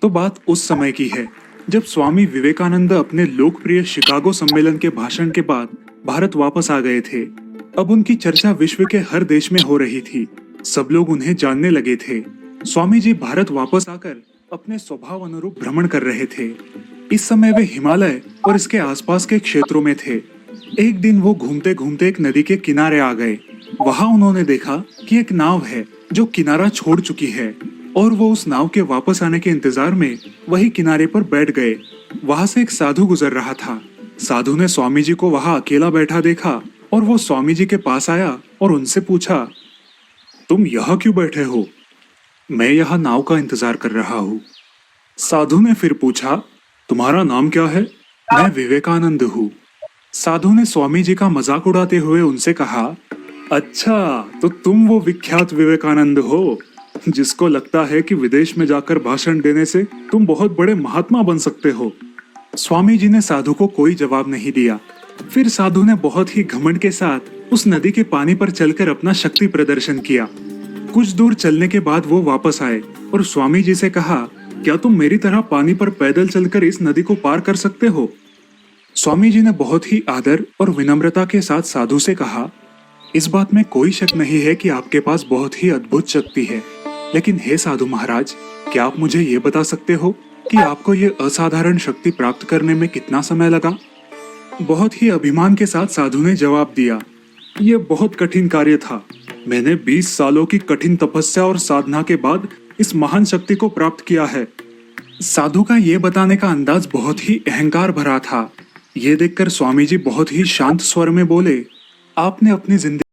तो बात उस समय की है जब स्वामी विवेकानंद अपने लोकप्रिय शिकागो सम्मेलन के भाषण के बाद भारत वापस आ गए थे। अब उनकी चर्चा विश्व के हर देश में हो रही थी। सब लोग उन्हें जानने लगे थे। स्वामी जी भारत वापस आकर अपने स्वभाव अनुरूप भ्रमण कर रहे थे। इस समय वे हिमालय और इसके आसपास के क्षेत्रों में थे। एक दिन वो घूमते घूमते एक नदी के किनारे आ गए। वहां उन्होंने देखा कि एक नाव है जो किनारा छोड़ चुकी है और वो उस नाव के वापस आने के इंतजार में वही किनारे पर बैठ गए। वहां से एक साधु गुजर रहा था। साधु ने स्वामी जी को वहां अकेला बैठा देखा और वो स्वामी जी के पास आया और उनसे पूछा, तुम यहाँ क्यों बैठे हो? मैं यहाँ नाव का इंतजार कर रहा हूँ। साधु ने फिर पूछा, तुम्हारा नाम क्या है? मैं विवेकानंद हूँ। साधु ने स्वामी जी का मजाक उड़ाते हुए उनसे कहा, अच्छा तो तुम वो विख्यात विवेकानंद हो जिसको लगता है कि विदेश में जाकर भाषण देने से तुम बहुत बड़े महात्मा बन सकते हो। स्वामी जी ने साधु को कोई जवाब नहीं दिया। फिर साधु ने बहुत ही घमंड के साथ उस नदी के पानी पर चलकर अपना शक्ति प्रदर्शन किया। कुछ दूर चलने के बाद वो वापस आए और स्वामी जी से कहा, क्या तुम मेरी तरह पानी पर पैदल चलकर इस नदी को पार कर सकते हो? स्वामी जी ने बहुत ही आदर और विनम्रता के साथ साधु से कहा, इस बात में कोई शक नहीं है कि आपके पास बहुत ही अद्भुत शक्ति है, लेकिन हे साधु महाराज, क्या आप मुझे ये बता सकते हो कि आपको ये असाधारण शक्ति प्राप्त करने में कितना समय लगा? बहुत ही अभिमान के साथ साधु ने जवाब दिया, ये बहुत कठिन कार्य था। मैंने 20 सालों की कठिन तपस्या और साधना के बाद इस महान शक्ति को प्राप्त किया है। साधु का ये बताने का अंदाज बहुत ही अहंकार भरा था। ये देखकर स्वामी जी बहुत ही शांत स्वर में बोले, आपने अपनी जिंदगी